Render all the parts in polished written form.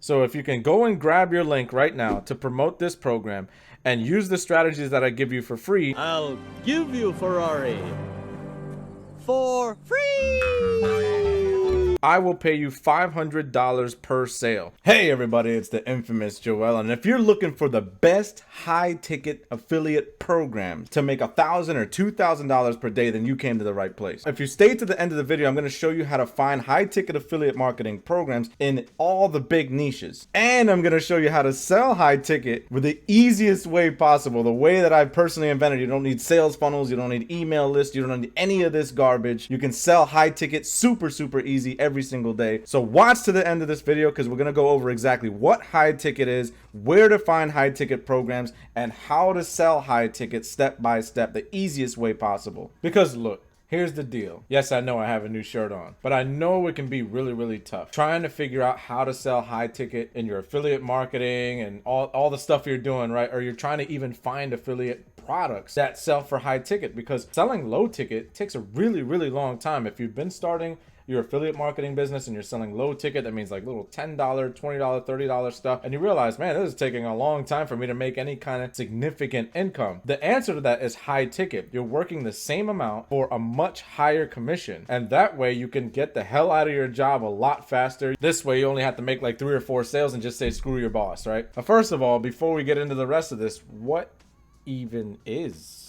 So if you can go and grab your link right now to promote this program and use the strategies that I give you for free, I'll give you Ferrari for free. I will pay you $500 per sale. Hey everybody, it's the infamous Joel, and if you're looking for the best high-ticket affiliate programs to make $1,000 or $2,000 per day, then you came to the right place. If you stay to the end of the video, I'm going to show you how to find high-ticket affiliate marketing programs in all the big niches. And I'm going to show you how to sell high-ticket with the easiest way possible, the way that I personally invented. You don't need sales funnels, you don't need email lists, you don't need any of this garbage. You can sell high-ticket super easy every single day. So watch to the end of this video because we're going to go over exactly what high ticket is, where to find high ticket programs, and how to sell high ticket step by step, the easiest way possible. Because look, here's the deal. Yes, I know I have a new shirt on, but I know it can be really tough trying to figure out how to sell high ticket in your affiliate marketing and all the stuff you're doing, right? Or you're trying to even find affiliate products that sell for high ticket, because selling low ticket takes a really long time. If you've been starting your affiliate marketing business and you're selling low ticket, that means like little $10, $20, $30 stuff, and you realize, man, this is taking a long time for me to make any kind of significant income. The answer to that is high ticket. You're working the same amount for a much higher commission, and that way you can get the hell out of your job a lot faster. This way you only have to make like 3 or 4 sales and just say screw your boss, right? But first of all, before we get into the rest of this, what even is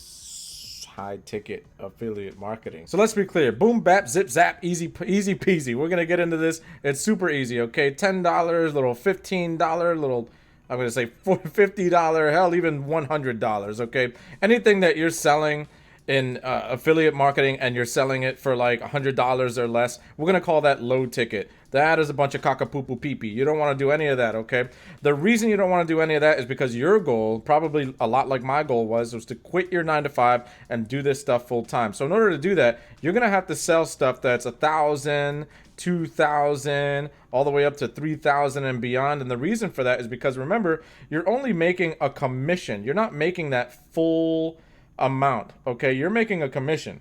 high ticket affiliate marketing? So let's be clear. Boom, bap, zip, zap, easy peasy. We're gonna get into this. It's super easy, okay? $10, little $15, little, I'm gonna say $50, hell, even $100, okay? Anything that you're selling in affiliate marketing and you're selling it for like $100 or less, we're gonna call that low ticket. That is a bunch of cockapoo pee-pee. You don't want to do any of that, okay? The reason you don't want to do any of that is because your goal, probably a lot like my goal was to quit your 9-to-5 and do this stuff full time. So in order to do that, you're gonna have to sell stuff that's $1,000, $2,000, all the way up to $3,000 and beyond. And the reason for that is because, remember, you're only making a commission. You're not making that full amount, okay? You're making a commission,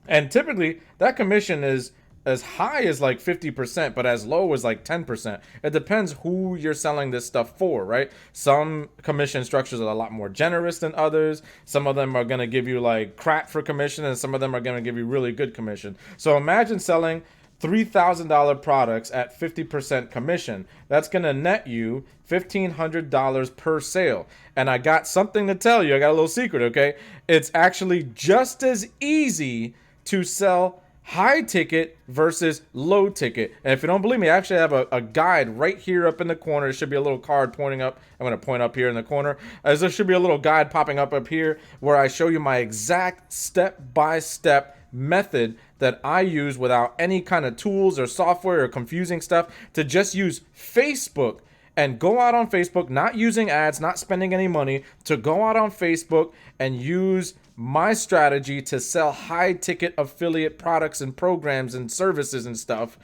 and typically that commission is as high as like 50%, but as low as like 10%. It depends who you're selling this stuff for, right? Some commission structures are a lot more generous than others. Some of them are going to give you like crap for commission, and some of them are going to give you really good commission. So imagine selling $3,000 products at 50% commission. That's going to net you $1,500 per sale. And I got something to tell you. I got a little secret, okay? It's actually just as easy to sell high ticket versus low ticket. And if you don't believe me, I actually have a guide right here up in the corner. There should be a little card pointing up. I'm going to point up here in the corner. As there should be a little guide popping up here where I show you my exact step-by-step method that I use without any kind of tools or software or confusing stuff, to just use Facebook and go out on Facebook, not using ads, not spending any money, to go out on Facebook and use my strategy to sell high ticket affiliate products and programs and services and stuff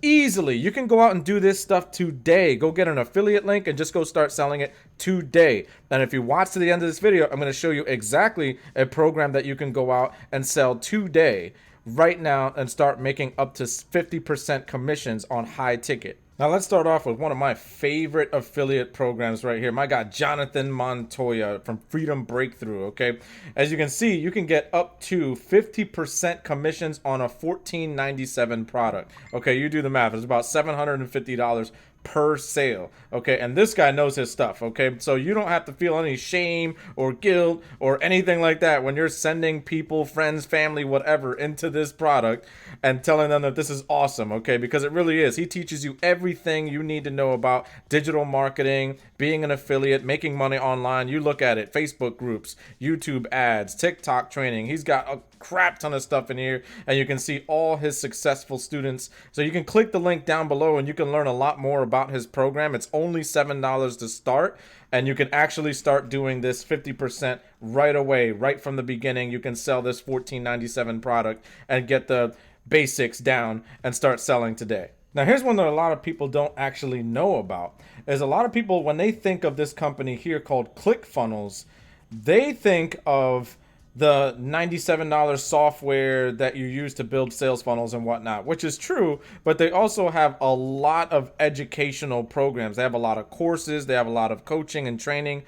easily. You can go out and do this stuff today. Go get an affiliate link and just go start selling it today. And if you watch to the end of this video, I'm going to show you exactly a program that you can go out and sell today, right now, and start making up to 50% commissions on high ticket. Now let's start off with one of my favorite affiliate programs right here. My guy Jonathan Montoya from Freedom Breakthrough, okay? As you can see, you can get up to 50% commissions on a $14.97 product. Okay, you do the math. It's about $750 per sale, okay? And this guy knows his stuff, okay? So you don't have to feel any shame or guilt or anything like that when you're sending people, friends, family, whatever, into this product and telling them that this is awesome, okay? Because it really is. He teaches you everything you need to know about digital marketing, being an affiliate, making money online. You look at it: Facebook groups, YouTube ads, TikTok training. He's got a crap ton of stuff in here, and you can see all his successful students. So you can click the link down below and you can learn a lot more about his program. It's only $7 to start, and you can actually start doing this 50% right away, right from the beginning. You can sell this $14.97 product and get the basics down and start selling today. Now here's one that a lot of people don't actually know about. Is a lot of people, when they think of this company here called ClickFunnels, they think of the $97 software that you use to build sales funnels and whatnot, which is true, but they also have a lot of educational programs. They have a lot of courses, they have a lot of coaching and training.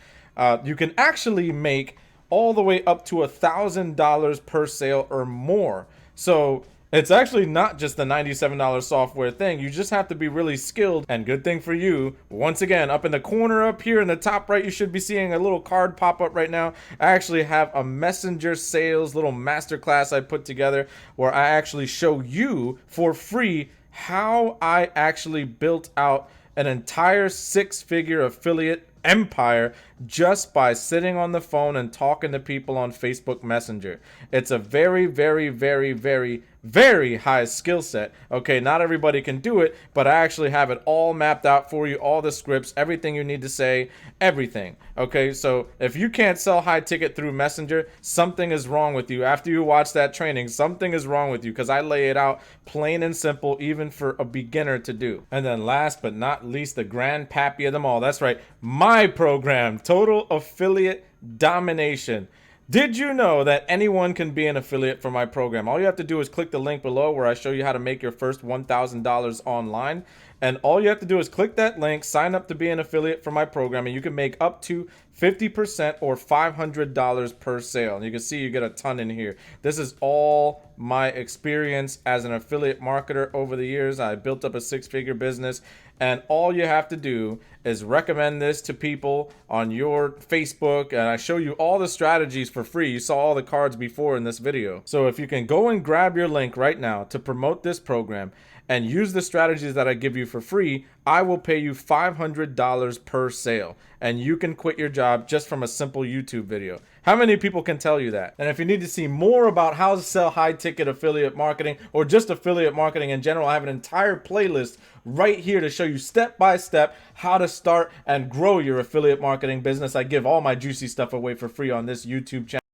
You can actually make all the way up to $1,000 per sale or more. So it's actually not just the $97 software thing. You just have to be really skilled. And good thing for you, once again, up in the corner up here in the top right, you should be seeing a little card pop up right now. I actually have a messenger sales little masterclass I put together where I actually show you for free how I actually built out an entire six-figure affiliate empire just by sitting on the phone and talking to people on Facebook Messenger. It's a very, very, very, very, very high skill set. Okay, not everybody can do it, but I actually have it all mapped out for you, all the scripts, everything you need to say, everything. Okay, so if you can't sell high ticket through Messenger, something is wrong with you. After you watch that training, something is wrong with you, because I lay it out plain and simple, even for a beginner to do. And then last but not least, the grandpappy of them all. That's right, my program, Total Affiliate Domination. Did you know that anyone can be an affiliate for my program? All you have to do is click the link below where I show you how to make your first $1,000 online. And all you have to do is click that link, sign up to be an affiliate for my program, and you can make up to 50% or $500 per sale. And you can see you get a ton in here. This is all my experience as an affiliate marketer over the years. I built up a six-figure business, and all you have to do is recommend this to people on your Facebook, and I show you all the strategies for free. You saw all the cards before in this video. So if you can go and grab your link right now to promote this program and use the strategies that I give you for free, I will pay you $500 per sale, and you can quit your job just from a simple YouTube video. How many people can tell you that? And if you need to see more about how to sell high ticket affiliate marketing or just affiliate marketing in general, I have an entire playlist right here to show you step by step how to start and grow your affiliate marketing business. I give all my juicy stuff away for free on this YouTube channel.